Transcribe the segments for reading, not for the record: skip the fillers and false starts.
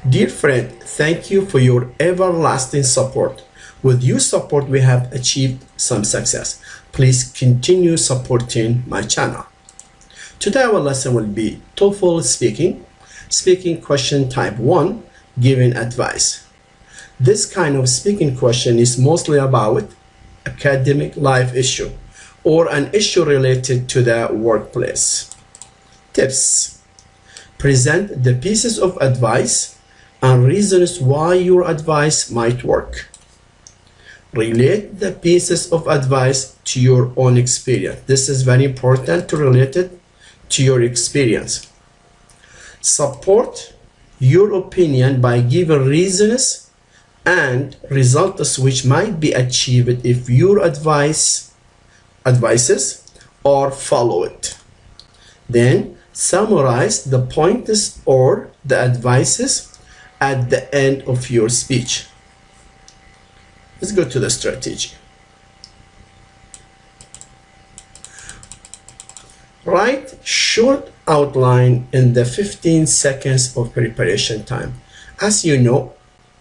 Dear friend, thank you for your everlasting support. With your support, we have achieved some success. Please continue supporting my channel. Today our lesson will be TOEFL speaking question type 1, giving advice. This kind of speaking question is mostly about academic life issue or an issue related to the workplace. Tips: present the pieces of advice and reasons why your advice might work. Relate the pieces of advice to your own experience. This is very important to relate it to your experience. Support your opinion by giving reasons and results which might be achieved if your advices are followed. Then summarize the points or the advices at the end of your speech. Let's go to the strategy. Write short outline in the 15 seconds of preparation time. As you know,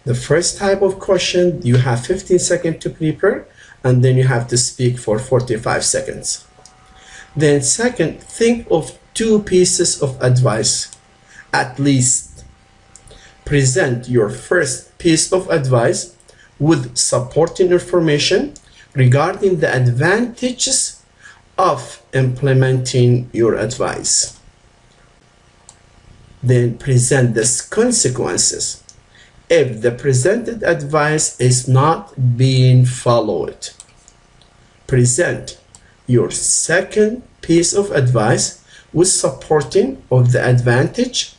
the first type of question, you have 15 seconds to prepare, and then you have to speak for 45 seconds. Then second, think of 2 pieces of advice at least. Present your first piece of advice with supporting information regarding the advantages of implementing your advice. Then present the consequences if the presented advice is not being followed. Present your second piece of advice with supporting of the advantage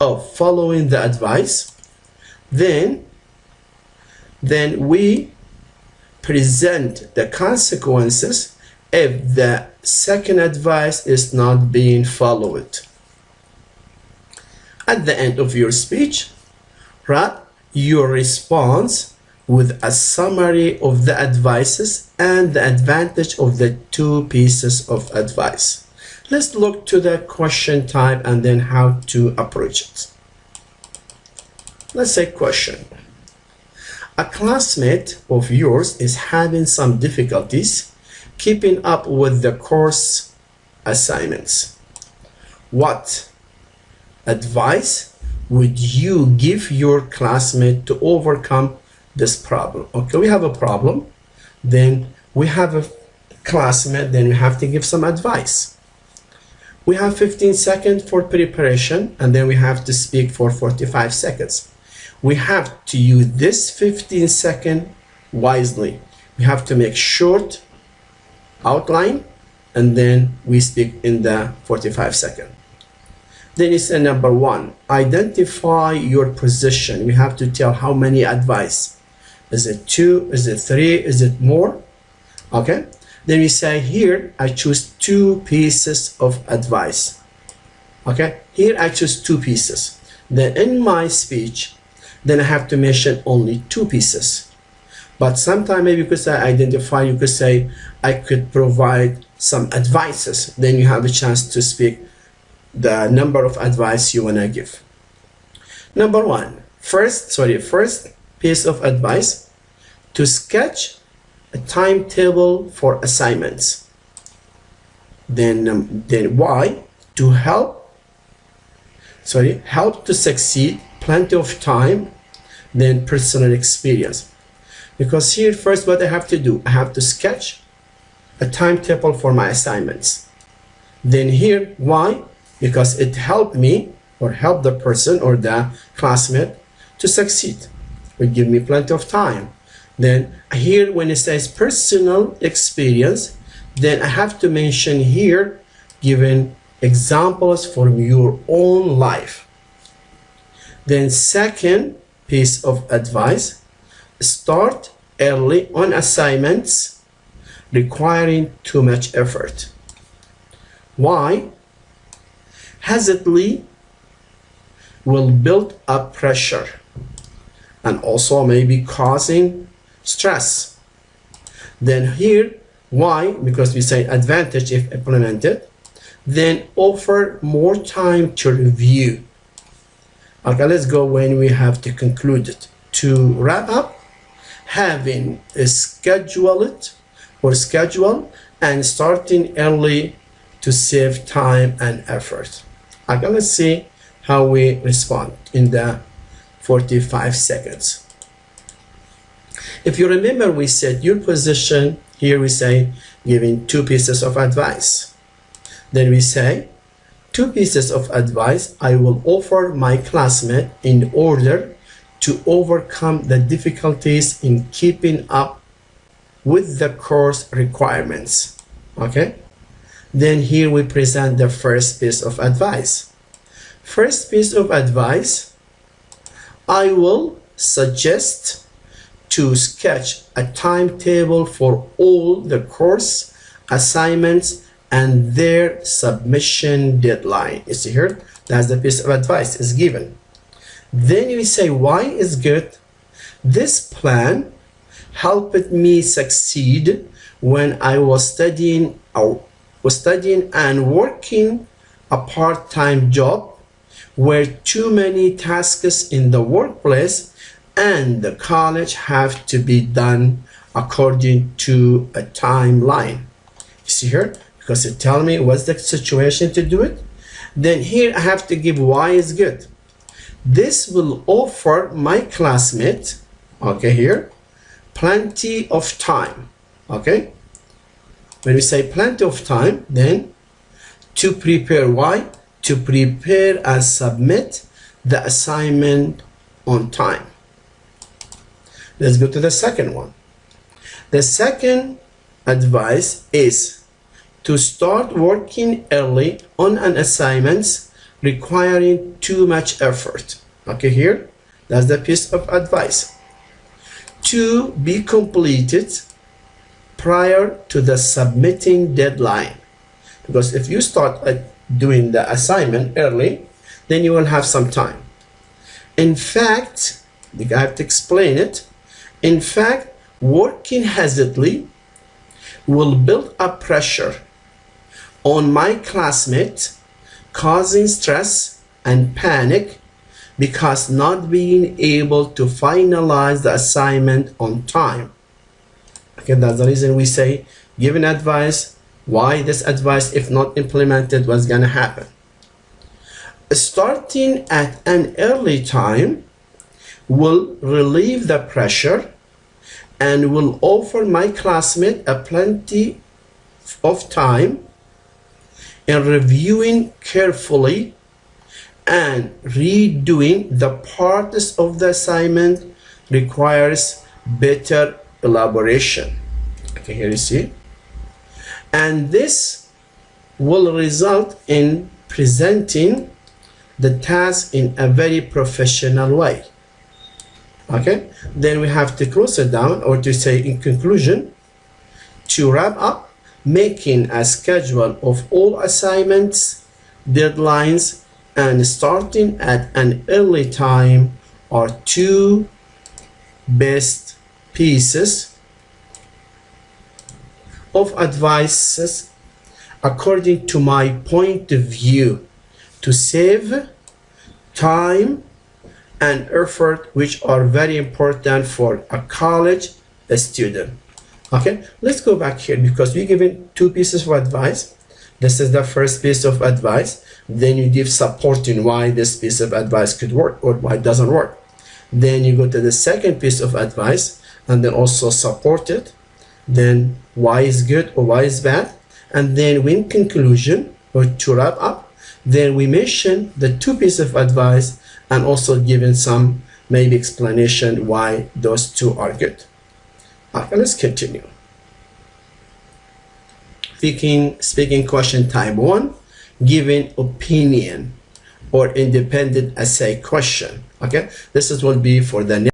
of following the advice. Then we present the consequences if the second advice is not being followed. At the end of your speech, write your response with a summary of the advices and the advantage of the 2 pieces of advice. Let's look to the question type and then how to approach it. Let's say question. A classmate of yours is having some difficulties keeping up with the course assignments. What advice would you give your classmate to overcome this problem? Okay, we have a problem, then we have a classmate, then we have to give some advice. We have 15 seconds for preparation, and then we have to speak for 45 seconds. We have to use this 15 seconds wisely. We have to make short outline, and then we speak in the 45 seconds. Then it's number 1. Identify your position. We have to tell how many advice. Is it 2? Is it 3? Is it more? Okay. Then we say here, I choose 2 pieces of advice. Okay, here I choose 2 pieces. Then in my speech, then I have to mention only 2 pieces. But sometimes maybe you could say identify, you could say I could provide some advices. Then you have a chance to speak the number of advice you want to give. Number 1, first piece of advice, to sketch a timetable for assignments. Then why? To help to succeed, plenty of time, then personal experience. Because here first what I have to do, I have to sketch a timetable for my assignments. Then here, why? Because it helped me or help the person or the classmate to succeed. It will give me plenty of time. Then here when it says personal experience, then I have to mention here giving examples from your own life. Then second piece of advice, start early on assignments requiring too much effort. Why? Hesitantly will build up pressure and also maybe causing stress. Then here, why? Because we say advantage if implemented. Then offer more time to review. Okay, let's go when we have to conclude it. To wrap up, having a schedule and starting early to save time and effort. Okay, let's see how we respond in the 45 seconds. If you remember, we said your position, here we say giving 2 pieces of advice. Then we say 2 pieces of advice I will offer my classmate in order to overcome the difficulties in keeping up with the course requirements. Okay? Then here we present the first piece of advice. First piece of advice, I will suggest to sketch a timetable for all the course assignments and their submission deadline. You see here, that's the piece of advice is given. Then we say why is good. This plan helped me succeed when I was studying and working a part-time job where too many tasks in the workplace and the college have to be done according to a timeline. You see here, because it tells me what's the situation to do it. Then here I have to give why is good. This will offer my classmate, okay, here, plenty of time. Okay, when we say plenty of time, then to prepare. Why? To prepare and submit the assignment on time. Let's go to the second one. The second advice is to start working early on an assignment requiring too much effort. Okay, here, that's the piece of advice. To be completed prior to the submitting deadline. Because if you start doing the assignment early, then you will have some time. In fact, I have to explain it. In fact, working hesitantly will build up pressure on my classmate, causing stress and panic because not being able to finalize the assignment on time. Okay, that's the reason we say giving advice. Why this advice, if not implemented, what's gonna happen? Starting at an early time will relieve the pressure and will offer my classmate a plenty of time in reviewing carefully and redoing the parts of the assignment requires better elaboration. Okay, here you see. And this will result in presenting the task in a very professional way. Okay, then we have to close it down, or to say in conclusion, to wrap up, making a schedule of all assignments, deadlines, and starting at an early time are 2 best pieces of advice according to my point of view to save time and effort, which are very important for a college student. Okay, let's go back here because we're giving 2 pieces of advice. This is the first piece of advice. Then you give supporting why this piece of advice could work or why it doesn't work. Then you go to the second piece of advice and then also support it. Then why is good or why is bad. And then in conclusion, or to wrap up, then we mention the 2 pieces of advice and also given some maybe explanation why those 2 are good. Okay, let's continue. Speaking question type 1, giving opinion or independent essay question. Okay, this is will be for the